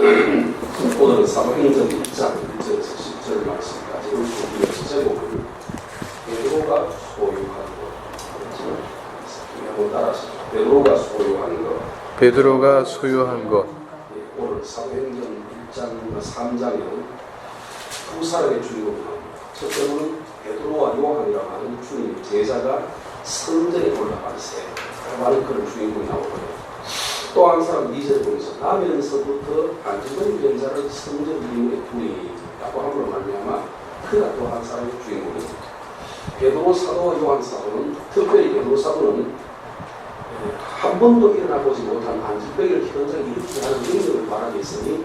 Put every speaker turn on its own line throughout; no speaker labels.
오늘은 사도행전 1장 1절에서 10절 말씀까지 우리의 제목을 베드로가 소유한 것. 한번 따라하시죠. 베드로가 소유한 것.
베드로가 소유한 것.
오늘 사도행전 1장 3장에는 두 사람의 주인공이 나옵니다. 첫째는 베드로와 요한이라고 하는 주님의 제자가 성전에 올라간 새 많은 그런 주인공이 나오고요. 또 한 사람 2절 보면서 나면서부터 안전한 병자를 성전 이름의 부인이라고 함으로 말미암아 그가 또 한 사람의 주인공입니다. 베드로 사도와 요한 사도는 특별히 베드로 사도는 한 번도 일어나보지 못한 안진병을 현장에 일으키게 하는 능력을 말하게 했으니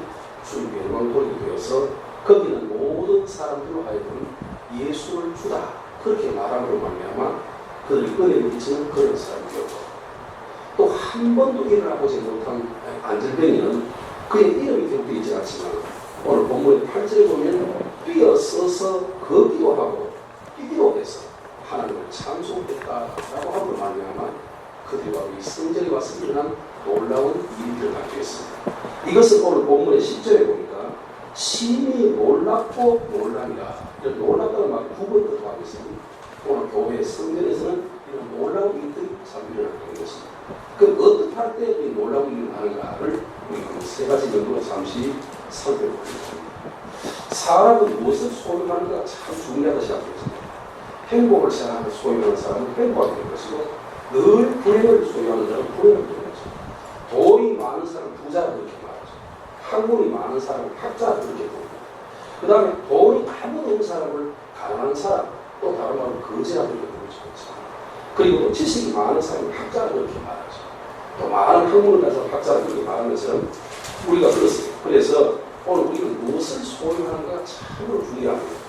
주님의 영광 돌리게 되어서 거기는 모든 사람들로 하여금 예수를 주다 그렇게 말함으로 말미암아 그들이 은혜를 미치는 그런 사람이었고 또 한 번도 일어나보지 못한 안전병이는 그의 이름이 기록되어 있지 않지만 오늘 본문의 8절에 보면 뛰어서서 걷기도 하고 뛰기도 해서 하나님을 찬송했다라고 함으로 말미암아 그들과 이 성전에 와서 일어난 놀라운 일들을 갖게 했습니다. 이것은 오늘 본문의 10절에 보니까 심히 놀랍고 놀랍니다. 이런 놀랍다는 말 9번 들어가고 있습니다. 오늘 교회 성전에서는 이런 놀라운 일들이 참 일어나는 것입니다. 그럼 어떻게 할 때 이 놀라운 일을 하는가를 우리 세 가지 정도로 잠시 살펴보겠습니다. 사람은 무엇을 소유하는가 참 중요하다 생각했습니다. 행복을 생각하는 소유하는 사람은 행복하게 될 것이고 늘 불행을 소유하는 사람은 불행하게 될 것이고 돈이 많은 사람은 부자가 그렇게 말하죠. 학문이 많은 사람은 학자가 그렇게 보고 그 다음에 돈이 아무도 없는 사람을 가난한 사람 또 다른 말로 거지라고 그렇게 부르죠. 그리고 또 지식이 많은 사람은 학자가 그렇게 말하죠. 또 많은 학문을 가진 학자가 그렇게 말하는 것은 우리가 그렇습니다. 그래서 오늘 우리는 무엇을 소유하는가 참으로 중요합니다.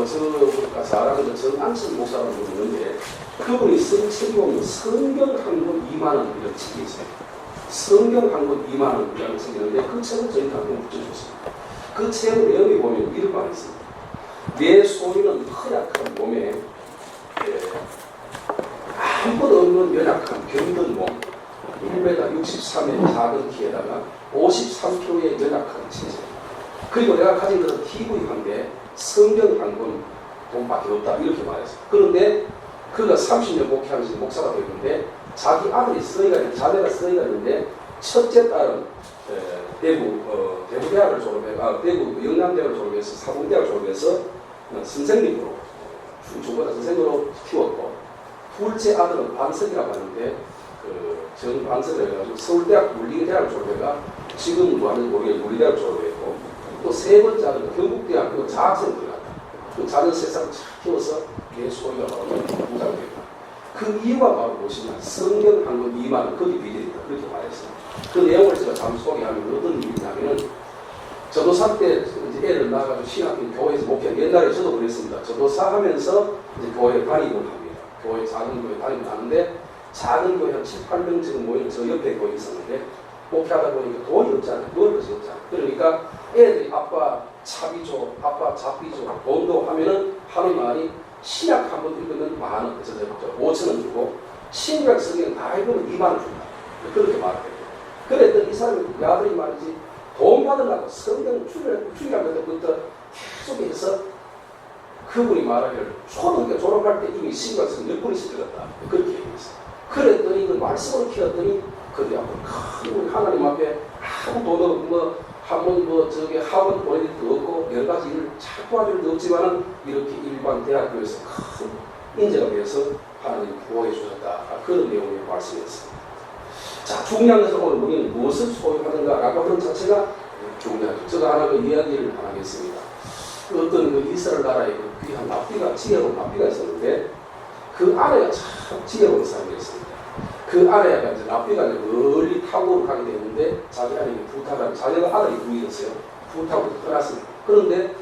제가 잘 아는 정안철 목사라는 분이 있는데 그분이 쓴 책이 보면 성경 한 권 2만 원 이런 책이 있어요. 성경 한 권 2만 원이라는 책이 있는데 그 책을 저희가 한번 붙여줬습니다. 그 책의 내용에 보면 이런 말이 있습니다. 내 소유는 허약한 몸에 아무것도 없는 연약한 병든 몸 1m 63의 작은 키에다가 53kg의 연약한 체질 그리고 내가 가진 것은 TV 한 대 성경 한 권 돈밖에 없다 이렇게 말했어요. 그런데 그가 30년 목회하면서 목사가 되었는데 자기 아들이 자녀가 쓰레기가 있는데 첫째 딸은 대구대학을 졸업해가 대구 영남대학을 졸업해서 사범대학을 졸업해서 선생님으로 중고등학교 선생님으로 키웠고 둘째 아들은 반석이라고 하는데 정반석을 해가지고 서울대학 물리대학을 졸업해가 지금도 하는 물리대학을 졸업했고 또 세 번째 아들은 경북대학교 자학생 들어갔다. 그 자녀 세상을 잘 키워서 내 소유가 바로 부자가 됐다. 그 이유가 바로 무엇이냐 성경 한 권 2만 원 거기 비결이다 그렇게 말했어요. 그 내용을 제가 잠시 소개하면 어떤 일이냐면은 전도사 때 이제 애를 낳아가지고 신학교 교회에서 목회 옛날에 저도 그랬습니다. 전도사 하면서 이제 교회 다니고 합니다. 교회 작은 교회 다니고 하는데 작은 교회 한 7, 8명 지금 모이는 저 옆에 교회 있었는데 목회하다 보니까 돈이 없잖아요. 먹을 것이 없잖아요. 그러니까 애들이 아빠 차비 줘, 아빠 잡비 줘, 돈도 하면은 하는 말이 신약 한 번 읽으면 10,000원, 5,000원 주고 신약 성경 다 읽으면 20,000원 준다. 그렇게 말했대요. 그랬더니 이 사람이 그 아들이 말이지 돈 받으려고 성경 출입할 때부터 계속 해서 그분이 말하기를 초등학교 졸업할 때 이미 신약성 10번씩 들었다. 그렇게 얘기했어요. 그랬더니 그 말씀을 키웠더니 그들이 앞으로 큰 하나님 앞에 아무 돈 없고 학원 보낼 일도 없고 여러 가지 일을 잘 도와줄 일도 없지만은 이렇게 일반 대학교에서 큰 인재가 되어서 하나님 구원해 주셨다. 그런 내용의 말씀이었습니다. 자, 중요한 것은 오늘 우리는 무엇을 소유하는가라고 하는 자체가 중요하죠. 제가 하나 그 이야기를 하겠습니다. 어떤 그 이스라엘 나라에 그 귀한 랍비가 지혜로운 랍비가 있었는데 그 아내가 참 지혜로운 사람이었습니다. 그 아내가 이제 랍비가 멀리 타고를 가게 되는데 자기 아내에게 부탁을 자녀가 아들이 둘이었어요. 부탁을 떠났습니다. 그런데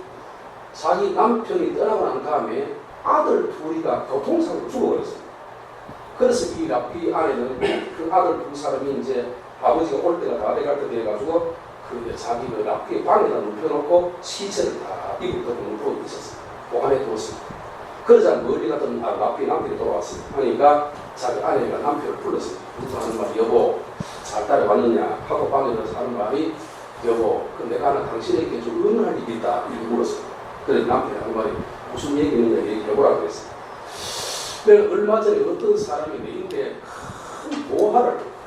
자기 남편이 떠나고 난 다음에 아들 둘이가 교통사고로 죽어버렸습니다. 그래서 이 랍비 아내는 그 아들 두 사람이 이제 아버지가 올 때가 다 돼갈 때 돼가지고 그 자기 그 랍비의 방에다 눕혀놓고 시체를 다 이불도 눕고 있었습니다. 보관해 두었습니다. 그러자 멀리 갔던 랍비 남편이 돌아왔습니다. 그러니까 자기 아내가 남편을 불렀습니다. 무슨 하는 말이 여보 잘 따라왔느냐 하고 방에 들어서 하는 말이 여보, 그 내가 하나 당신에게 좀 의논할 일이 있다. 이렇게 물었어요. 그래서 남편이 한 말이 무슨 얘기는냐 얘기해보라고 했어요. 내가 얼마 전에 어떤 사람이 내 인대에 큰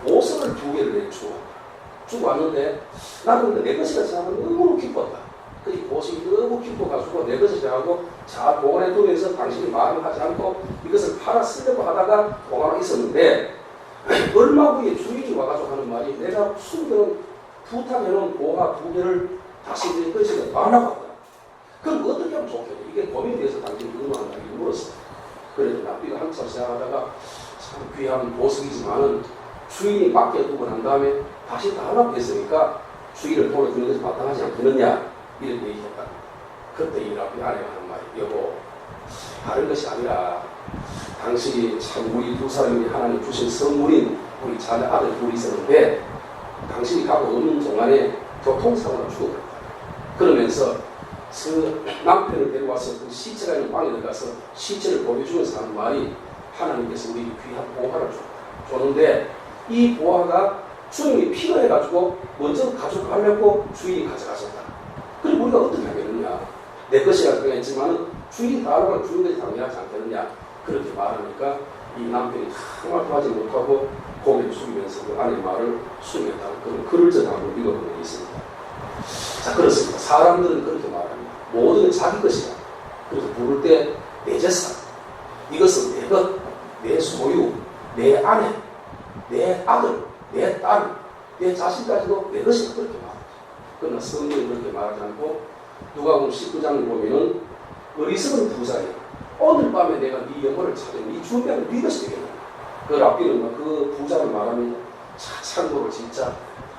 보석을 2개를 주고 왔는데 나는 근데 내 것이라 생각하면 너무 기뻤다. 그 보석이 너무 기뻐가지고 내 것이라 하고 잘 보관해 두면서 당신이 말을 하지 않고 이것을 팔아 쓰려고 하다가 보관하고 있었는데 얼마 후에 주인이 와가지고 하는 말이 내가 숨겨놓은 부탁해놓은 보화 2개를 다시 내 것이라 말하고 왔다. 그럼 어떻게 하면 좋겠냐. 이게 고민이 돼서 당신이 의논한다. 이렇게 물었어. 그래서 납비가 한참 생각하다가 참 귀한 보석이지만은 주인이 맡겨두고 난 다음에 다시 달라고 했으니까 주인을 돌려주는 것이 마땅하지 않겠느냐 이렇게 얘기했다. 그때 이 납비 아내가 하는 말이 여보 다른 것이 아니라 당신이 참 우리 2사람이 하나님 주신 선물인 우리 자녀 아들 2이 있었는데 당신이 가고 없는 동안에 교통사고로 죽어버렸다. 그러면서 그 남편을 데려와서 그 시체가 있는 방에 들어가서 시체를 보여주면서 하는 말이 하나님께서 우리 귀한 보화를 줬는데 이 보화가 주인이 필요해가지고 먼저 가져가려고 주인이 가져가셨다. 그럼 우리가 어떻게 하겠느냐. 내 것이라 그랬지만 주인이 다루면 주인들이 당연하지 않겠느냐. 그렇게 말하니까 이 남편이 한마디도 하지 못하고 고개를 숙이면서 그 아내의 말을 수용했다는 그런 글을 전하고 읽어본 적이 있습니다. 자, 그렇습니다. 사람들은 그렇게 말합니다. 모든 게 자기 것이다. 그래서 부를 때 내 재산, 이것은 내 것, 내 소유, 내 아내, 내 아들, 내 딸, 내 자신까지도 내 것이다. 그렇게 말합니다. 그러나 성경은 그렇게 말하지 않고 누가복음 19장을 보면은 어리석은 부자예요. 오늘 밤에 내가 네 영혼을 찾으면 이 준비하면 네 것이 되겠냐. 그 랍비는 그 부자를 말하면 참고로 진짜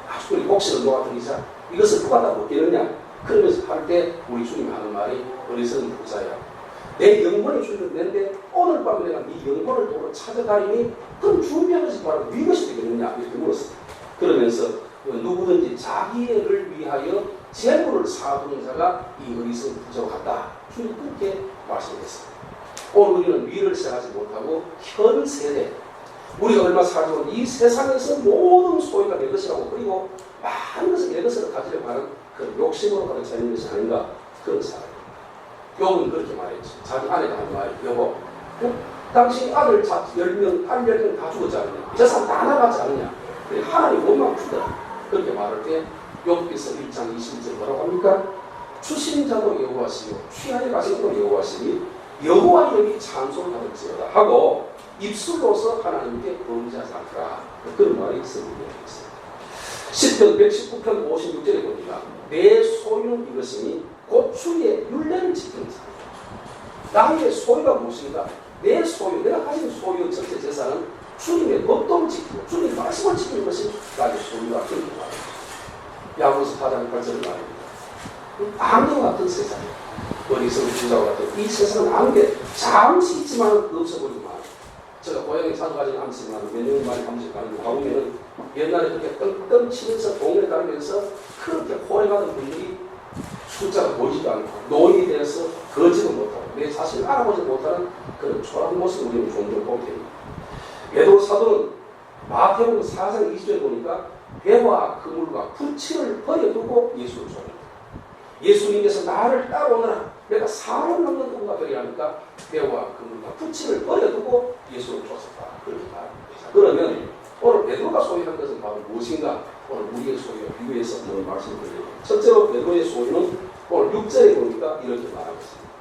아주 우리 복실은 너 같은 이자 이것을 누가 다 먹겠느냐. 그러면서 할 때 우리 주님이 하는 말이 어리석은 부자야. 내 영혼의 주인은 내인데 오늘 밤에 내가 네 영혼을 도로 찾아가리니 그럼 준비한 것이 바로 네 것이 되겠느냐 이렇게 물었습니다. 그러면서 누구든지 자기를 위하여 재물을 사두는 자가 이 어리석은 부자와 같다. 주님 그렇게 말씀했습니다. 오늘 우리는 미래를 생각하지 못하고 현 세대 우리가 얼마 살고 이 세상에서 모든 소유가 내 것이라고 그리고 많은 것을 내 것으로 가지려고 하는 그런 욕심으로 가득 차 있는 것이 아닌가 그런 사람입니다. 욥은 그렇게 말했죠. 자기 아내가 한 말, 여보 당신 아들 10명, 딸 10명 다 죽었지 않느냐. 재산 다 나갔지 않느냐. 하나님 원망 주더라. 그렇게 말할 때 욥기서 1장 21절 뭐라고 합니까? 주신 자도 여호와시요 취하여 가신 자도 여호와시니 여호와 이름이 찬송받을지어다 하고 입술로서 하나님께 범죄하지 않더라. 그런 말이 성경에 있습니다. 시편 119편 56절에 보니까 내 소유는 이것이니 곧 주의 율례를 지키는 사람. 나의 소유가 무엇인가? 내 소유, 내가 가진 소유 전체 재산은 주님의 법도를 지키고 주님의 말씀을 지키는 것이 나의 소유가 그렇게 말합니다. 야고보서 4장 8절을 말합니다. 안개 같은 세상이에요. 어리석은 부자와 같은 이 세상은 안개 잠시 있지만 없어버리고 제가 고향에 자주 가진 않지만 몇 년 만에 한 번씩 가는 거 가보면은 옛날에 그렇게 떵떵 치면서 동네 다니면서 그렇게 호래가던 분들이 숫자가 보이지도 않고 노인이 되어서 걷지도 못하고 내 자신을 알아보지 못하는 그런 초라한 모습을 우리는 종종 보게 됩니다. 베드로 사도는 마태복음 4장 20절에 보니까 배와 그물과 부치를 버려두고 예수를 쫓는다. 예수님께서 나를 따라오너라. 내가 사람 남는 누구가 되리라니까 배와 그물과 부치를 버려두고 예수를 쫓았다. 그렇게 말합니다. 그러면 오늘 베드로가 소유한 것은 바로 무엇인가? 오늘 우리의 소유와 비교해서 오늘 말씀드려요. 첫째로 베드로의 소유는 오늘 6절에 보니까 이렇게 말하고 있습니다.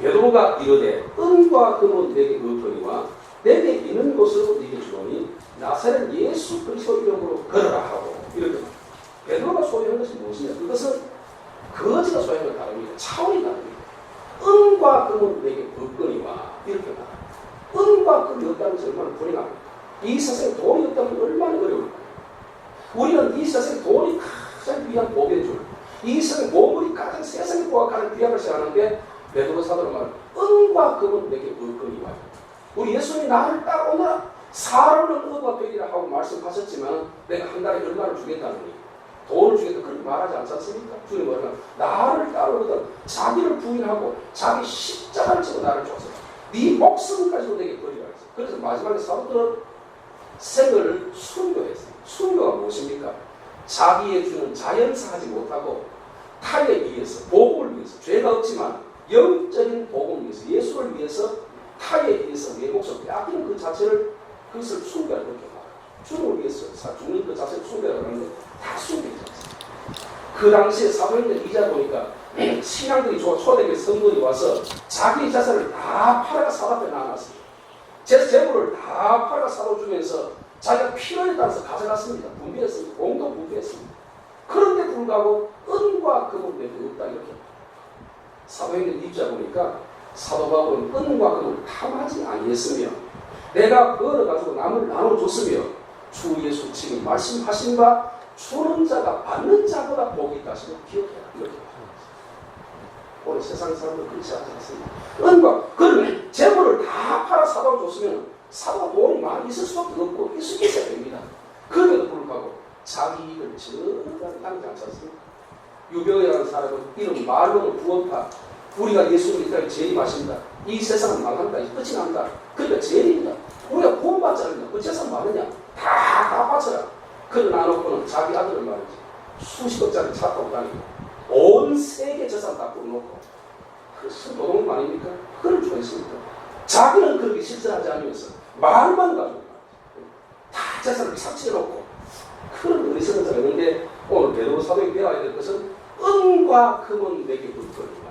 베드로가 이르되 은과 금은 내게 없거니와 내게 있는 것으로 네게 주노니 나사렛 예수 그리스도 이름으로 걸어라 하고 이렇게 말합니다. 베드로가 소유한 것이 무엇이냐? 그것은 거지가 소유한 것 다릅니다. 차원이 다릅니다. 은과 금은 내게 없거니와 이렇게 말합니다. 은과 금이 없다는 것은 얼마나 불행합니까? 이 세상에 돈이 없다면 얼마나 어려울까요? 우리는 이 세상에 돈이 가장 귀한 복인 줄, 이 세상에 보물이 가장 세상에 보아가는 귀한 걸 생각하는데 베드로 사도는 말은 은과 금은 내게 없거니와 우리 예수님이 나를 따라오너라 사람은 의가 되리라 하고 말씀하셨지만 내가 한 달에 얼마를 주겠다느니 돈을 주겠다 그렇게 말하지 않지 않습니까? 주님 뭐냐 나를 따르거든 자기를 부인하고 자기 십자가를 지고 나를 쫓아라 네 목숨까지도 내게 버리라 했어요. 그래서 마지막에 사도들은 생을 순교했어요. 순교가 무엇입니까? 자기의 주는 자연사하지 못하고 타에 의해서 복음을 위해서 죄가 없지만 영적인 복음을 위해서 예수를 위해서 타에 의해서 내 목숨을 빼앗기는 그 자체를 그것을 숭배하는 거죠. 주를 위해서 죽는 그 자체를 숭배하는 건데 다 숭배죠. 그 당시에 사도행전 2장 보니까 신앙들이 초대교회 성도들이 와서 자기 자산을 다 팔아가 사도 앞에 나눠놨습니다. 제 재물을 다 팔아가 사도 주면서 자기가 필요에 따라서 가져갔습니다. 분배했습니다. 공동 분배했습니다. 그런데 불구하고 은과 금은 내게 없다 이렇게. 사도행전 2장 보니까 사도 바울은 은과 금을 탐하지 아니했으며 내가 벌어가지고 남을 나눠줬으며 주 예수 지금 말씀하신 바 주는 자가 받는 자보다 복이 있다 하시면 기억해라 이렇게. 오늘 세상 사람들 그렇지 않지 않습니까? 은과 그러면 재물을 다 팔아 사도를 줬으면 사도가 돈이 많이 있을 수밖에 없고 있어야 됩니다. 그럼에도 불구하고 자기 이익을 전혀 향지 않지 않습니까? 유병이라는 사람은 이름 말로는 부업파 우리가 예수를 이따위 재림하신다. 이 세상은 망한다. 끝이 난다. 그러니까 재림이다. 우리가 구원받지 않는다. 그 재산 많으냐? 다 바쳐라. 그를 나눠놓고는 자기 아들을 말이지. 수십억짜리 차 타고 다니고 온 세계 재산 다 끌어놓고 그래서 노동력 아닙니까? 그를 좋아했습니까? 자기는 그렇게 실천하지 않으면서 말만 가지고 다 재산을 삭제해놓고 그런 어리석은 자가 있는데 오늘 베드로 사도에 배워야 될 것은 은과 금은 내게 불거리라.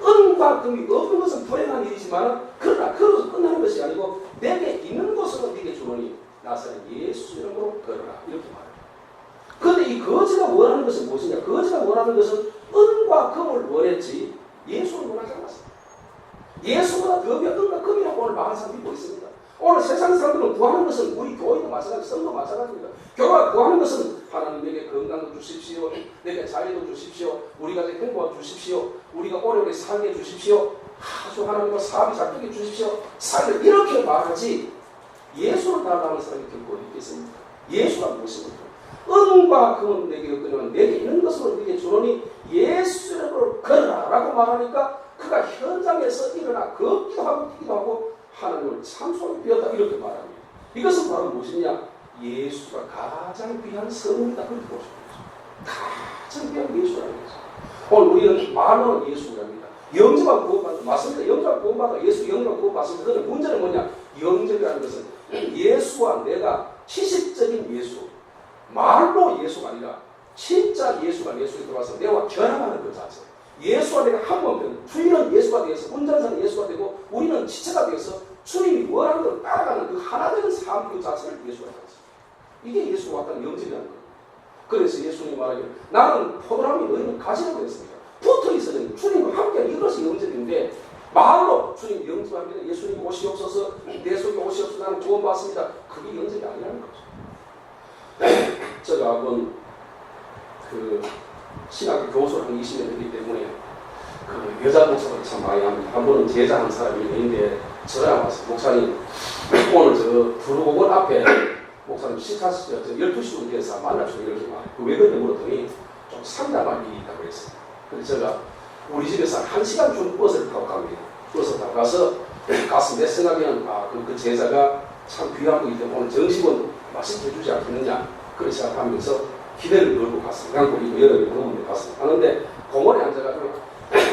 은과 금이 없는 것은 불행한 일이지만 그러나 그것은 끝나는 것이 아니고 내게 있는 것은 네게 주노니 나사렛 예수 이름으로 걸어라 이렇게 말해요. 그런데 이 거지가 원하는 것은 무엇이냐? 거지가 원하는 것은 은과 금을 원했지 예수를 원하지 않았습니다. 예수보다 더 은과 금이라고 오늘 많은 사람이 믿고 있습니다. 오늘 세상 사람들은 구하는 것은 우리 교회도 마찬가지, 성도 마찬가지입니다. 교회가 구하는 것은 하나님에게 건강도 주십시오, 내게 자유도 주십시오, 우리 가정 행복을 주십시오, 우리가 오래오래 살게 해주십시오, 아주 하나님과 사업이 잡히게 해주십시오, 살게 이렇게 말하지 예수를 따라가는 사람이 결코 어디 있겠습니까? 예수가 무엇입니까? 은과 금은 내게 없거니와 내게 있는 것으로 네게 주노니 예수 이름으로 걸어라 라고 말하니까 그가 현장에서 일어나 걷기도 하고 뛰기도 하고 하나님을 참소하게 되었다 이렇게 말합니다. 이것은 바로 무엇이냐? 예수가 가장 귀한 선물이다 그렇게 보시는 거죠. 가장 귀한 예수라는 거죠. 오늘 우리는 말로는 예수랍니다. 영접하고 구원받는 맞습니다. 영접하고 구원받아 예수 영접하고 구원받습니다. 그런데 문제는 뭐냐? 영접이라는 것은 예수와 내가 지식적인 예수 말로 예수가 아니라 진짜 예수가 예수에 들어와서 내와 결합하는 것 자체. 예수와 내가 한 번 되는 주인은 예수가 되어서 운전사는 예수가 되고 우리는 지체가 되어서 주님이 원하는 걸 따라가는 그 하나 되는 삶 그 자체를 예수가 되었습니다. 이게 예수가 왔다는 영접이라는 거예요. 그래서 예수님이 말하기를 나는 포도나무 너희는 가지라고 했습니다. 붙어 있어야 되는 주님과 함께 이것이 영접인데 말로 주님 영접합니다. 예수님 오시옵소서 내 속에 오시옵소서 나는 구원받습니다. 그게 영접이 아니라는 거죠. 제가 한번 그 신학교 교수를 한 20년 했기 때문에 그 여자 목사를 참 많이 합니다. 한 번은 제자 한 사람이 있는데 전화 와서 목사님 오늘 저 두루곡원 앞에 목사님 시차시죠. 12시 운전해서 만나죠. 이렇게 말해요. 왜 그런지 물었더니 좀 상담할 일이 있다고 했어요. 그래서 제가 우리 집에서 1시간 준 버스를 타고 갑니다. 버스 타고 가서 내 생각에는 그 제자가 참 귀한 분이기 때문에 오늘 정식은 맛있게 해주지 않겠느냐 그렇게 생각하면서 기대를 걸고 갔습니다. 양복 입고 여름에 그런 데 갔습니다. 하는데 공원에 앉아가지고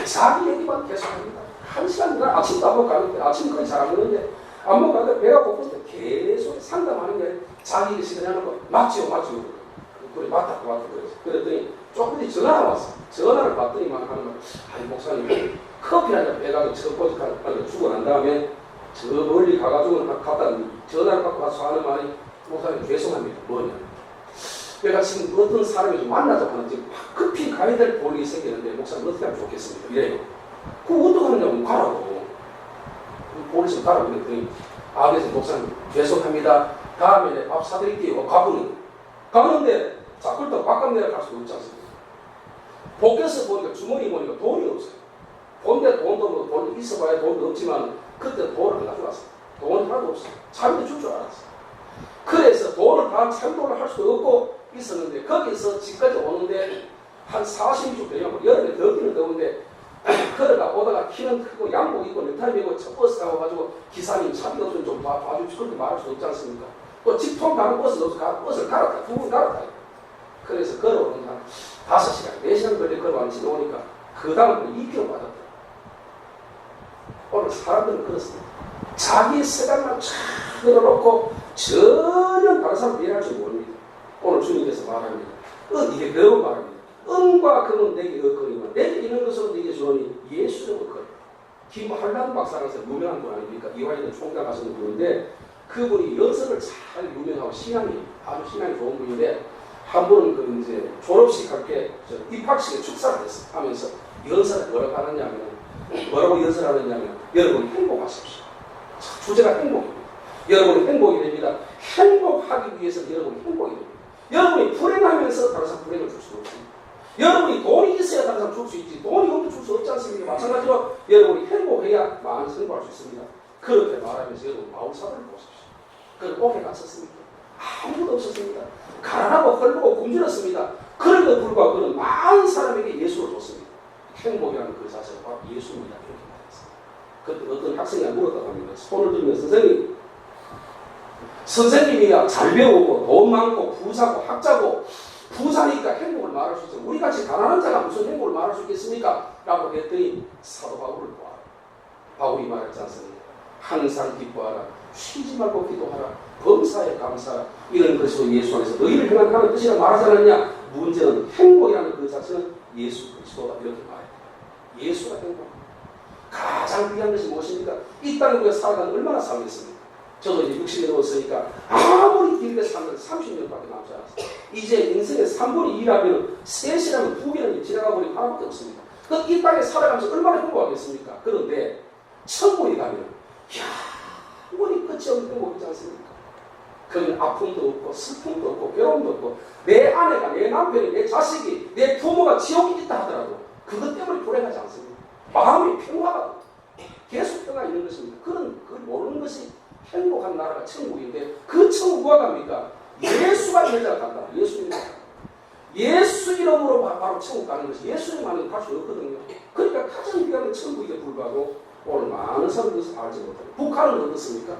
자기 얘기만 계속합니다. 1시간 난 아침도 안 먹고 가는데 아침 거의 잘 안 먹는데 안 먹고 가는데 배가 고플 때 계속 상담하는 게 자기 얘기 시간하는 거 맞지요 그래 맞다 그랬더니 조금 뒤에 전화가 왔어. 전화를 받더니만 하는 말 아니 목사님 커피 한잔 빼가지고 저 꼬집하는 주고 난 다음에 저 멀리 가가지고 갔다 전화를 받고 와서 하는 말이 목사님 죄송합니다. 뭐냐 내가 지금 어떤 사람이 좀 만나자고 하는데 급히 가야 될 볼일이 생기는데 목사님 어떻게 하면 좋겠습니까? 이래요. 그거 어떻게 하느냐고 가라고. 볼일 가라고 그랬더니 그래서 목사님 죄송합니다. 다음에 밥 사드릴게요. 가보는데 자꾸 또 바깥 내려갈 수 없지 않습니까? 밖에서 보니까 주머니 보니까 돈이 없어요. 본데 돈 있어봐야 돈도 없지만 그때 돈을 안 가져왔어요. 돈 하나도 없어요. 차비도 줄 줄 알았어요. 그래서 돈을 다 참고를 할 수도 없고 있었는데 거기서 집까지 오는데 한 40분 되냐고 여름에 덥기는 더운데 걸어가 오다가 키는 크고 양복 입고 넥타이 메고 버스 타고 가지고 기사님 차비 없으면 좀 봐주지 그렇게 말할 수 없지 않습니까? 또 직통 가는 버스도 없어 버스를 갈아타 두 분 갈아타요. 그래서 걸어오는 한 5시간, 4시간 걸려 걸어왔는지 오니까 그 다음에 2km 받았더라. 오늘 사람들은 그렇습니다. 자기의 생각만 쫙 늘어놓고 전혀 다른 사람 이해할 줄 모릅니다. 오늘 주님께서 말합니다. 이게 배운 말입니다. 은과 금은 내게 얻거니와 내게 있는 것으로 내게 주노니 예수를 얻거니. 김한란 박사라서 유명한 분 아닙니까? 이화여대 총장 하시는 분인데 그분이 연설을 잘 유명하고 신앙이 아주 신앙이 좋은 분인데 한 번은 그 이제 졸업식 할게 입학식에 축사를 했어요. 하면서 연설을 뭐라고 하느냐면 뭐라고 연설하느냐면 여러분 행복하십시오. 주제가 행복입니다. 여러분이 행복이 됩니다. 행복하기 위해서 여러분이 행복이 됩니다. 여러분이 불행하면서 다른 사람 불행을 줄 수 없습니다. 여러분이 돈이 있어야 다른 사람 줄 수 있지 돈이 없으면 줄 수 없지 않습니까? 마찬가지로 여러분이 행복해야 마음을 행복할 수 있습니다. 그렇게 말하면서 여러분 마을사를 보십시오. 그걸 옥에 갇혔습니까? 아무도 없었습니다. 가난하고 헐벗고 굶주렸습니다. 그럼에도 불구하고 그는 많은 사람에게 예수를 줬습니다. 행복이라는 그 자체가 바로 예수입니다. 이렇게 말했습니다. 그때 어떤 학생이 물었다고 합니다. 손을 들면 선생님이야 잘 배우고 돈 많고 부자고 학자고 부자니까 행복을 말할 수 있죠. 우리같이 가난한 자가 무슨 행복을 말할 수 있겠습니까? 라고 했더니 사도 바울을 보아라. 바울이 말했지 않습니까? 항상 기뻐하라. 쉬지 말고 기도하라. 범사에 감사하라. 이런 것으로 예수 안에서 너희를 행하는 뜻이라 말하지 않았냐? 문제는 행복이라는 그 자체는 예수 그리스도다. 이렇게 말해요. 예수가 행복. 가장 귀한 것이 무엇입니까? 이 땅에 우리가 살아가는 얼마나 살겠습니까? 저도 이제 60년 넘었으니까 아무리 길게 살면 30년밖에 남지 않았어요. 이제 인생의 3분의 2라면 3시라면 2개는 지나가 버리고 하나밖에 없습니다. 이 땅에 살아가면서 얼마나 행복하겠습니까? 그런데 천국에 가면 영원히 끝이 없는 행복이지 않습니까? 거기는 아픔도 없고 슬픔도 없고 괴로움도 없고 내 아내가 내 남편이 내 자식이 내 부모가 지옥에 있다 하더라도 그것 때문에 불행하지 않습니다. 마음이 평화가 계속 평화 있는 것입니다. 그걸 모르는 것이 행복한 나라가 천국인데 그 천국 누가 갑니까? 예수가 있는 자가 간다. 예수님이 간다. 예수 이름으로 바로 천국 가는 것이 예수님 안에는 갈 수 없거든요. 그러니까 가장 귀한 천국에 불구하고 오늘 많은 사람들이 그것을 알지 못해요. 북한은 어떻습니까?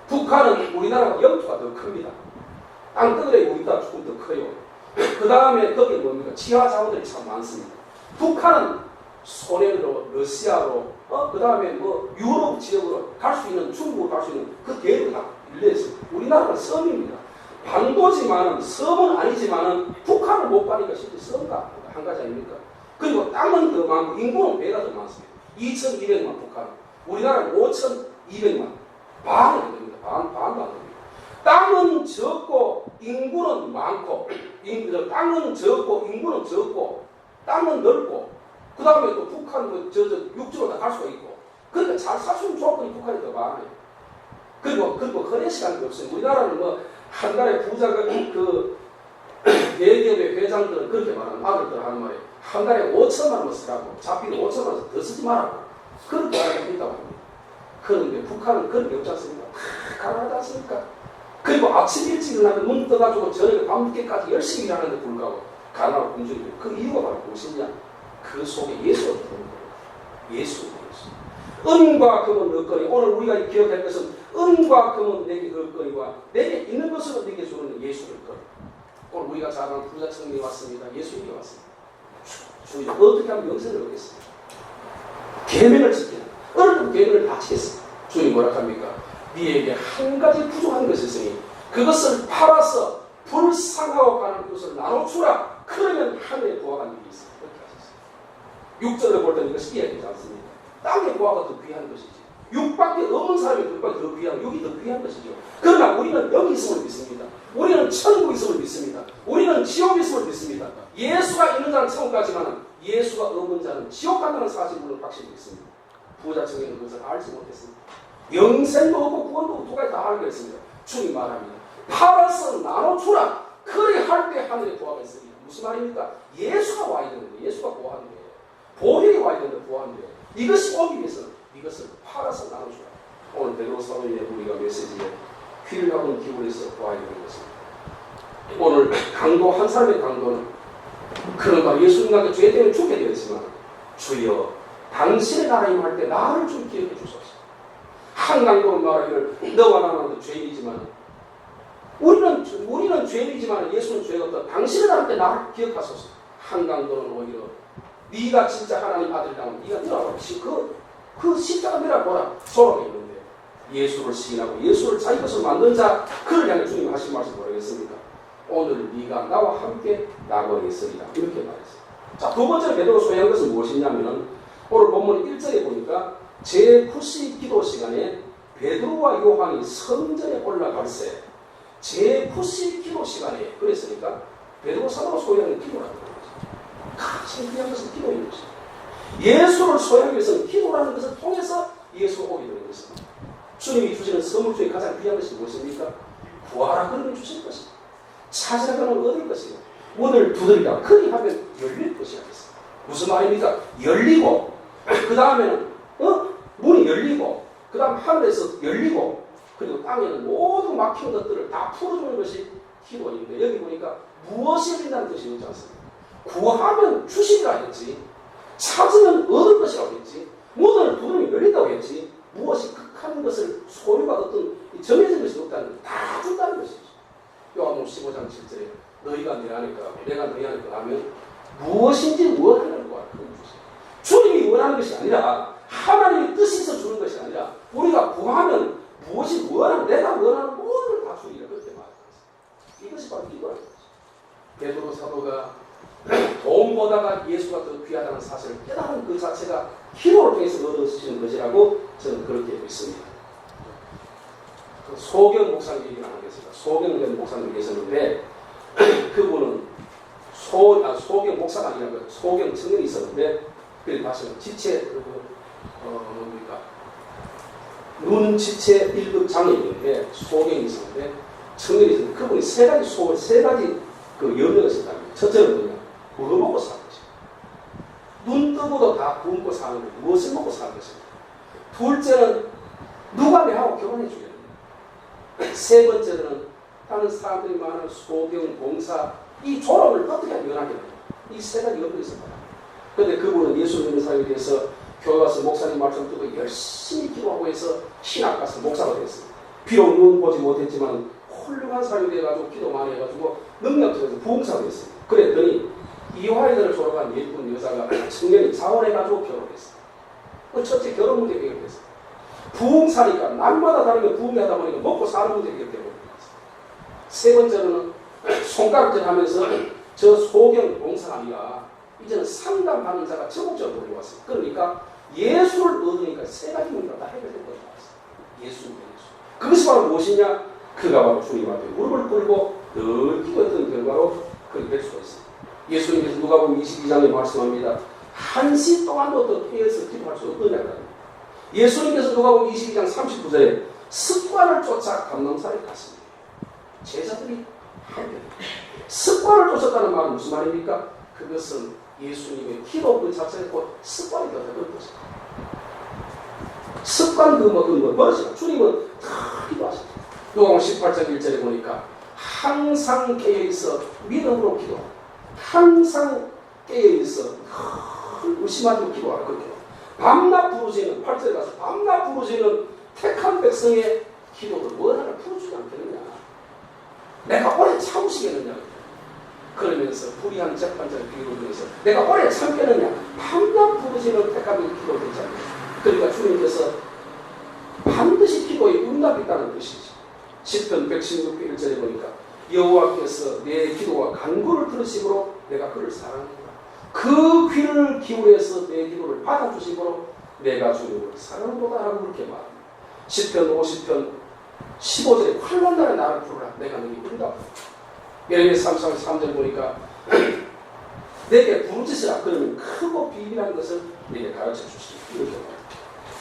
북한은 우리나라보다 영토가 더 큽니다. 땅덩어리 우리보다 조금 더 커요. 그 다음에 거기에 뭡니까? 지하 자원들이 참 많습니다. 북한은 소련으로, 러시아로, 그 다음에 뭐 유럽 지역으로 갈 수 있는, 중국으로 갈 수 있는 그 계획을 다 일냈어요. 우리나라는 섬입니다. 반도지만은 섬은 아니지만은 북한을 못 가니까 실제 섬가 한 가지 아닙니까? 그리고 땅은 더 많고 인구는 배가 더 많습니다. 2,200만 북한. 우리나라는 5,200만. 반이 안 됩니다. 반도 안 됩니다. 땅은 적고 인구는 많고, 땅은 적고 인구는 적고, 땅은 넓고, 그 다음에 또 북한 육지로 다 갈 수가 있고, 그러니까 잘 살 수 있는 조건이 북한이 더 많아요. 그리고 거래 시간이 없어요. 우리나라는 뭐 한 달에 부자가 대기업의 회장들은 그렇게 말하는 아들들 하는 말이에요. 한 달에 5천만 원 쓰라고, 잡히는 5천만 원 더 쓰지 말라고. 그렇게 말하고 있다고 합니다. 그런데 북한은 그런 게 없지 않습니까? 가난하지 않습니까? 그리고 아침 일찍 일어나면 눈 떠가지고 저녁에 밤늦게까지 열심히 일하는데 불구하고 가난하고 굶주리고 그 이유가 바로 무엇이냐? 그 속에 예수가 들어오는 거예요. 예수. 은과 금은 얻거니 오늘 우리가 기억할 것은 은과 금은 내게 얻거니와 내게 있는 것으로 내게 주는 예수를 얻거니. 오늘 우리가 잘 아는 부자청년이 왔습니다. 예수님이 왔습니다. 주님 어떻게 하면 영생을 얻겠습니까? 계명을 지키는 어느 정도 계명을 다 지켰습니다. 주님 뭐라 합니까? 네에게 한 가지 부족한 것이 있으니 그것을 팔아서 불쌍하고 가는 것을 나눠주라. 그러면 하늘에 부하가 일이 있어. 이렇게 하셨어요. 6절을 볼 때는 이것이 이야기하지 않습니다. 땅의 부하가 더 귀한 것이지. 육밖에 없는 사람이 육밖에 더 귀한, 육이 더 귀한 것이죠. 그러나 우리는 영이 있음을 믿습니다. 우리는 천국이 있음을 믿습니다. 우리는 지옥이 있음을 믿습니다. 예수가 있는 자는 천국 가지만 예수가 없는 자는 지옥 간다는 사실을 확실히 믿습니다. 부자 청년은 그것을 알지 못했습니다. 영생도 없고 구원도 없고 두 가지 다 알게 했습니다. 주님 말합니다. 팔아서 나눠주라. 그래 할 때 하늘에 부하가 있습니다. 무슨 말입니까? 예수가 와야 되는데 예수가 보호하는 거예요. 보혈이 와야 되는데 보호하는 거예요. 이것이 오기 위해서는 이것을 팔아서 나눠주라. 오늘 베드로서의 우리가 메시지에 귀를 한번 기울여서 보아야 되는 것입니다. 오늘 강도 한 사람의 강도는 그런가 예수님과 죄 때문에 죽게 되었지만 주여 당신의 나라임 할 때 나를 좀 기억해 주소서. 한 강도는 말하기를 너와 나는 죄인이지만 우리는 죄인이지만 예수는 죄가 없다. 당신은 함께 나를 기억하소서. 한강도는 오히려 네가 진짜 하나님 아들이라면 네가 들어가라. 그 십자가 내려보라. 소록에 있는데 예수를 시인하고 예수를 자기 것을 만든 자 그를 향해 주님 하신 말씀 모르겠습니까? 오늘 네가 나와 함께 낙원에 있으리라. 이렇게 말했어요. 자, 두 번째로 베드로가 소유한 것은 무엇이냐면 오늘 본문 1절에 보니까 제9시 기도 시간에 베드로와 요한이 성전에 올라갈새 제9시 기도 시간에 그랬으니까 베드로 사도가 소유하는 기도라는 거죠. 가장 귀한 것은 기도인 것이죠. 예수를 소유하기 위해서는 기도라는 것을 통해서 예수가 오게 되는 것입니다. 주님이 주시는 선물 중에 가장 귀한 것이 무엇입니까? 구하라 그러면 주실 것입니다. 찾으라 그러면 얻을 것입니다. 문을 두드리라 크게 하면 열릴 것이 하겠습니다. 무슨 말입니까? 열리고 그 다음에는 문이 열리고 그 다음 하늘에서 열리고 그리고 땅에는 모든 막힌 것들을 다 풀어주는 것이 기도인데 여기 보니까 무엇이 열린다는 뜻이 있지 않습니까? 구하면 주시리라 했지, 찾으면 얻을 것이라고 했지, 문을 두드리면 열린다고 했지, 무엇이 극한 것을 소유가 어떤 정해진 것이 없다는 다 준다는 것이죠. 요한복음 15장 7절에 너희가 내 안에 거하고 내가 너희 안에 거하면 무엇인지 원하는 거야. 주님이 원하는 것이 아니라 하나님의 뜻이 있어 주는 것이 아니라 우리가 구하면 무엇이 원하는 내가 원하는 모든 걸 다 주리라 그렇게 말합니다. 이것이 바로 기도라는 거죠. 베드로 사도가 돈보다가 예수가 더 귀하다는 사실을 깨달은 그 자체가 기도를 통해서 얻으시는 것이라고 저는 그렇게 믿습니다. 소경 목사님 얘기를 안 하겠습니다. 소경 목사님 계셨는데 그분은 소경 목사가 아니라 소경 청년이 있었는데 그리고 다시 지체 뭡니까 눈 지체 1급 장애인인데 소경이 있었는데 청년이 있었는데 그분이 세 가지 그 염려가 있었답니다. 첫째는 뭐냐? 뭐 먹고 사는 것입니다. 눈 뜨고도 다 굶고 사는 것이 무엇을 먹고 사는 것입니다. 둘째는 누가 내하고 결혼해 주겠느냐. 세 번째는 다른 사람들이 말하는 소경, 봉사 이 졸업을 어떻게 연하겠느냐. 이 세 가지 염려가 있었다. 그런데 그분은 예수 믿는 사람에 대해서 교회 와서 목사님 말씀 듣고 열심히 기도하고 해서 신학 가서 목사가 됐습니다. 비록 눈 보지 못했지만 훌륭한 사람이 돼가지고 기도 많이 해가지고 능력적으로 부흥사가 됐습니다. 그랬더니 이화여대를 졸업한 예쁜 여자가 청년이 자원해가지고 결혼했습니다. 첫째 결혼 문제 해결됐습니다. 부흥사니까 날마다 다르게 부흥이 하다 보니까 먹고 사는 문제 해결되고 세 번째로는 손가락질 하면서 저 소경 봉사가 아니라 이제는 상담하는 자가 적극적으로 올라왔어요. 그러니까 예수를 얻으니까 세 가지 문제가 다 해결된 거죠. 예수. 그것이 바로 무엇이냐? 그가 바로 주님 앞에 무릎을 꿇고 늘 기도했던 결과로 그렇게 될 수가 있습니다. 예수님께서 누가복음 22장에 말씀합니다. 한시 동안도 더 회에서 기도할 수 없느냐고. 예수님께서 누가복음 22장 39절에 습관을 쫓아 감람산에 갔습니다. 제자들이 한편 습관을 쫓았다는 말은 무슨 말입니까? 그것은 예수님의 기도 그 자체가 곧 습관이 되었다 그런 것입니다. 습관 그거 버릇이다. 주님은 다 기도하십니다. 누가복음 18장 1절에 보니까 항상 깨어있어 믿음으로 기도하라. 항상 깨어있어 의심하지 기도하라. 그렇게 밤낮 부르짖는 8절에 가서 밤낮 부르짖는 택한 백성의 기도를 뭐하나 풀어주지 않겠느냐. 내가 오래 참으시겠느냐. 그러면서 불의한 재판자를 비유하면서 내가 오래 참겠느냐. 밤낮 부르짖는 택한 백성의 기도를 되지 않느냐. 그러니까 주님께서 반드시 기도에 응답이 있다는 뜻이죠. 시편 116편 1절에 보니까 여호와께서 내 기도와 간구를 들으심으로 내가 그를 사랑한다. 그 귀를 기울여서 내 기도를 받아주심으로 내가 주님을 사랑한다라고 그렇게 말합니다. 시편 50편 15절에 환난 날에 나를 부르라. 내가 너희 응답한다. 예레미야 33절 보니까 내게 부르짖으라. 그러면 크고 비밀한 것을 내게 가르쳐 주시라. 이렇게 말합니다.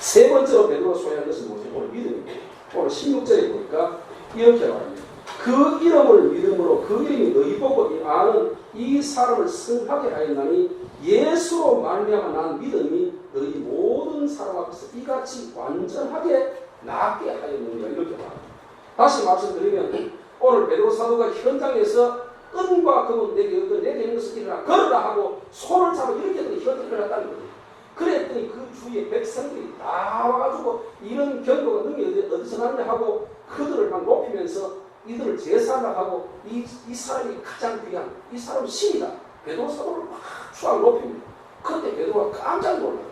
세 번째로 베드로가 소유한 것은 뭐죠? 오늘 믿음입니다. 오늘 16절에 보니까 이렇게 말합니다. 그 이름을 믿음으로 그 이름이 너희 보고 아는 이 사람을 승하게 하였나니 예수로 말미암아 난 믿음이 너희 모든 사람 앞에서 이같이 완전하게 낫게 하였느니라. 이렇게 말합니다. 다시 말씀드리면 오늘 베드로 사도가 현장에서 은과 금은 내게 있는 것을 일어나 걸으라 하고 손을 잡아 이렇게 했더니 현장에 일어났다는 거예요. 그랬더니 그 주위에 백성들이 다 와가지고 이런 경고가 능력이 어디서 났냐 하고 그들을 막 높이면서 이들을 제사하고 이 사람이 가장 귀한 이 사람은 신이다. 베드로 사도를 막 추앙 높입니다. 그때 베드로가 깜짝 놀라요.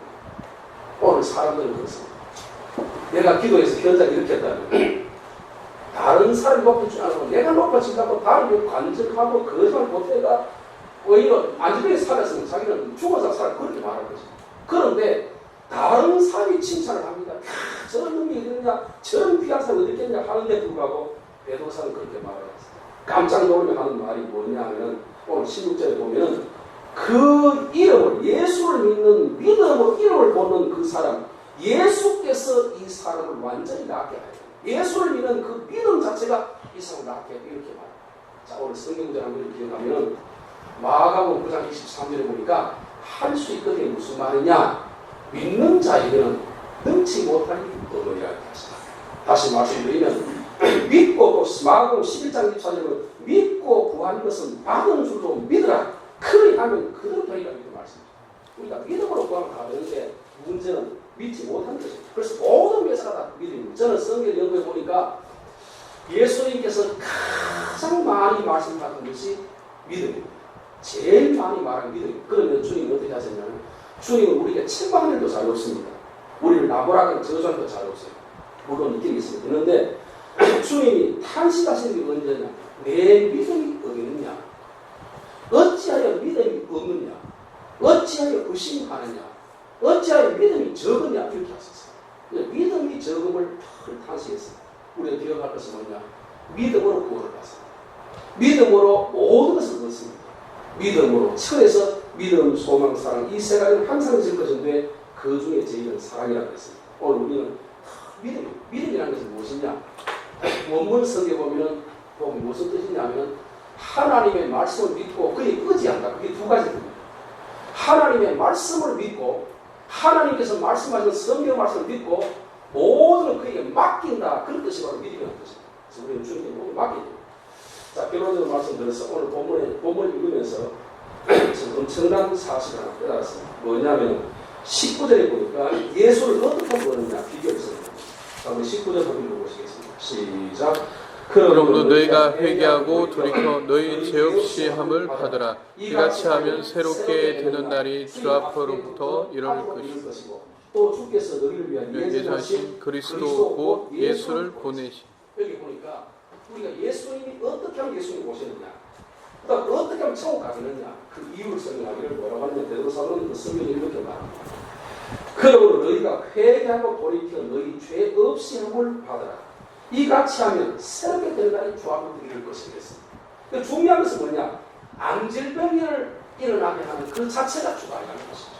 오늘 사람들은 그렇습니다. 내가 기도해서 현장을 일으켰다면 다른 사람이 높을 줄 알고 내가 높아진다고 다른 관적하고 거짓말 못해가 오히려 안전하게 살았으면 자기는 죽어서 살아 그렇게 말할 거지. 그런데 다른 사람이 칭찬을 합니다. 저런 놈이 어딨냐, 저런 귀한 사람이 어딨겠냐 하는데 불구하고 베드로사는 그렇게 말을 했어요. 깜짝 놀라며 하는 말이 뭐냐 하면 오늘 16절에 보면은 그 이름을 예수를 믿는 믿음으로 이름을 보는 그 사람 예수께서 이 사람을 완전히 낫게 하여 예수를 믿는 그 믿음 자체가 이 사람을 낫게 하여 이렇게 말합니다. 자 오늘 성경들 한번 기억하면 마가복음 9장 23절에 보니까 할 수 있거든요. 무슨 말이냐 믿는 자에게는 능치 못할 일이 없느니라 했습니다. 다시 말씀드리면 믿고 또 마가복음 11장 24절은 믿고 구한 것은 받은 줄로 믿으라. 그리하면 그대로 되리라 이렇게 말씀입니다. 우리가 믿음으로 구하면 다 되는데 문제는 믿지 못하는 것입니다. 그래서 모든 메시아가 다 믿음입니다. 저는 성경 연구해 보니까 예수님께서 가장 많이 말씀하신 것이 믿음입니다. 제일 많이 말한 믿음입니다. 그러면 주님은 어떻게 하셨냐면 주님은 우리에게 책망하는 일도 잘 없습니다. 우리를 나무라고 저주하는 것도 잘 없어요. 물론 느낌이 있는데 주님이 탄식하시는 게 언제냐? 내 믿음이 어디 있느냐? 어찌하여 믿음이 없느냐? 어찌하여 의심하느냐? 어찌하여 믿음이 적으냐? 이렇게 하셨어요. 믿음이 적음을 탄식했어요. 우리가 기억할 것은 뭐냐? 믿음으로 구원을 받습니다. 믿음으로 모든 것을 얻습니다. 믿음으로 처에서 믿음, 소망, 사랑 이 세 가지는 항상 질 것인데 그 중에 제일은 사랑이라고 했습니다. 오늘 우리는 믿음이라는 것은 무엇이냐? 원문 성경에 보면 무슨 뜻이냐면 하나님의 말씀을 믿고 그에 의지한다. 그게 두 가지입니다. 하나님의 말씀을 믿고 하나님께서 말씀하신 성경 말씀을 믿고 모든 그에게 맡긴다. 그런 뜻이 바로 믿음이라는 뜻입니다. 그래서 우리는 주님께 모두 맡깁니다. 자, 결론적으로 말씀드려서 오늘 본문을 읽으면서 엄청난 사실을 하나 깨달았습니다. 뭐냐면 19절에 보니까 예수를 어떻게 보느냐 비교해서 자, 우리 19절 한번 읽어보시겠습니다. 시작.
그러므로 너희가 회개하고 돌이켜 너희 죄 없이 함을 받으라. 이같이 하면 새롭게 되는 날이 주 앞으로부터 이럴 것이고
또 주께서 너희를 위한
예정하신 그리스도 곧 예수를 보내시.
여기 보니까 우리가 예수님이 어떻게 하면 예수님이 오셨느냐, 그다음 어떻게 하면 천국 가겠느냐 그 이유를 설명하기를 뭐라고 하냐면 베드로사도는 그 성경에 이렇게 말합니다. 그러므로 너희가 회개하고 돌이켜 너희 죄 없이 함을 받으라. 이같이 하면 새롭게 되는 날이 주 앞으로 이를 것이겠습니다. 중요한 것은 뭐냐? 안질병이 일어나게 하는 그 자체가 주가 아니라는 것이죠.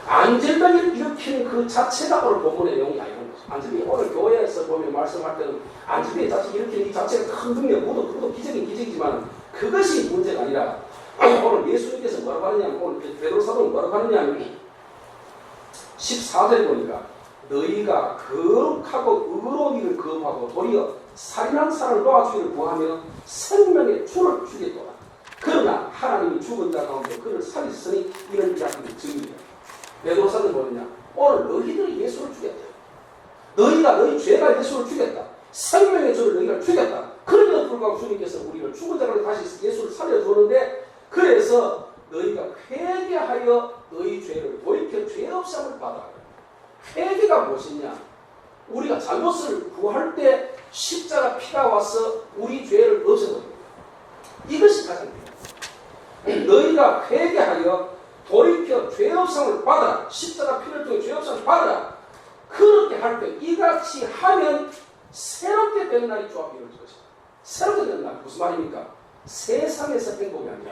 안질병을 일으키는 그 자체가 오늘 본문의 내용이 아니라는 것이죠. 안질병이 오늘 교회에서 보면 말씀할 때는 안질병이 자체 일으키는 이 자체가 큰 능력, 그것도 기적이지만 그것이 문제가 아니라 오늘 예수님께서 뭐라고 하느냐면 오늘 베드로사도는 뭐라고 하느냐면 14절에 보니까 너희가 거룩하고 의로우기를 거부하고 도리어 살인한 사람을 놓아주기를 구하며 생명의 주를 주겠도다. 그러나 하나님이 죽은 자 가운데 그를 살리시니 이는 이야기의 증인이다. 베드로사는 뭐냐? 오늘 너희들이 예수를 죽였다. 너희가 너희 죄가 예수를 죽였다. 생명의 주를 너희가 죽였다. 그럼에도 불구하고 주님께서 우리를 죽은 자로 다시 예수를 살려주는데 그래서 너희가 회개하여 너희 죄를 돌이켜 죄 없음을 받아라. 회개가 무엇이냐? 우리가 잘못을 구할 때 십자가 피가 와서 우리 죄를 없애버립니다. 이것이 가장 중요합니다. 너희가 회개하여 돌이켜 죄 없음을 받아라. 십자가 피를 통해 죄 없음을 받아라. 그렇게 할 때 이같이 하면 새롭게 되는 날이 주 앞에 이루어질 것이다. 새롭게 되는 날 무슨 말입니까? 세상에서 행복이 아니라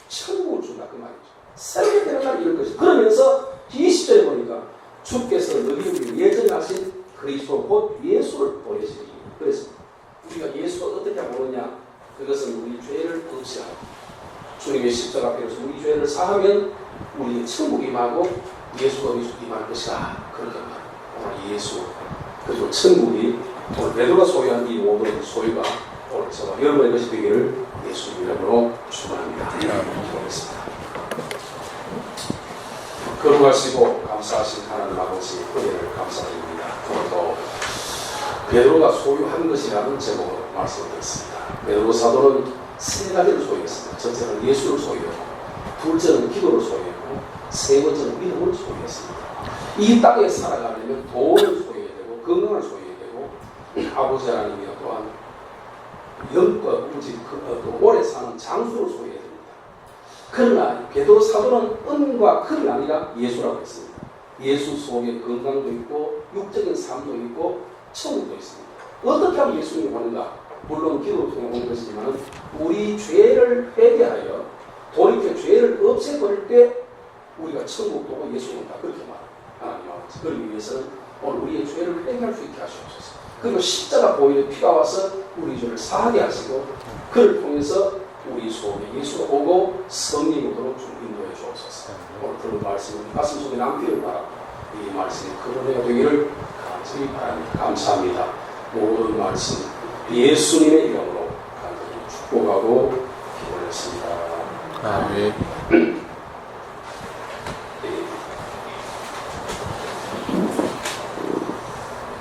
천국을 준다 그 말이죠. 새롭게 되는 날이 이룰 것이다. 그러면서 20절에 보니까 주께서 너희를 예정하신 그리스도 곧 예수를 보내시니 그래서 우리가 예수가 어떻게 보느냐? 그것은 우리 죄를 없애하고 주님의 십자가 앞에서 우리 죄를 사하면 우리 천국이 임하고 예수가 우리 임할 것이다. 그렇게 말합니다. 오늘 예수 그리고 천국이 오늘 베드로가 소유한 이 모든 소유가 오늘 저와 여러분의 것이 되기를 예수님 이름으로 축원합니다. 기도하겠습니다. 거룩하시고 감사하신 하나님 아버지 은혜를 감사드립니다. 오늘도 베드로가 소유한 것이라는 제목으로 말씀을 드렸습니다. 베드로 사도는 세 가지를 소유했습니다. 첫째는 예수를 소유했고, 둘째는 기도를 소유했고, 세 번째는 믿음을 소유했습니다. 이 땅에 살아가려면 돈을 소유해야 되고, 건강을 소유해야 되고, 아버지 하나님이 또한 영과 우지, 오래 사는 장수를 소유해야 됩니다. 그러나 베드로 사도는 은과 금이 아니라 예수라고 했습니다. 예수 속에 건강도 있고 육적인 삶도 있고 천국도 있습니다. 어떻게 하면 예수님이 오는가? 물론 기도를 통해 오는 것이지만 우리 죄를 회개하여 돌이켜 죄를 없애버릴 때 우리가 천국도 오고 예수님 온다. 그렇게 말합니다. 하나님 아버지. 그러기 위해서는 오늘 우리의 죄를 회개할 수 있게 하시옵소서. 그리고 십자가 보혈의 피가 와서 우리 죄를 사하게 하시고 그를 통해서 우리 속에 예수가 오고 성령으로 좀 인도해 주옵소서. 오늘 들은 말씀은 가슴 속에 남기를 바라고 이 말씀이 큰 은혜가 되기를 간절히 바랍니다. 감사합니다. 모든 말씀 예수님의 이름으로 간절히 축복하고 기도했습니다.
아멘.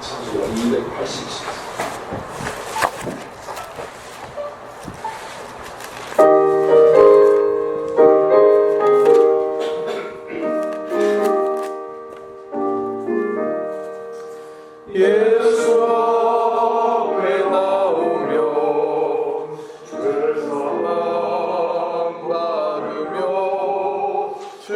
찬송가 287.
예수 앞에 나오며 주를 사랑받으며 주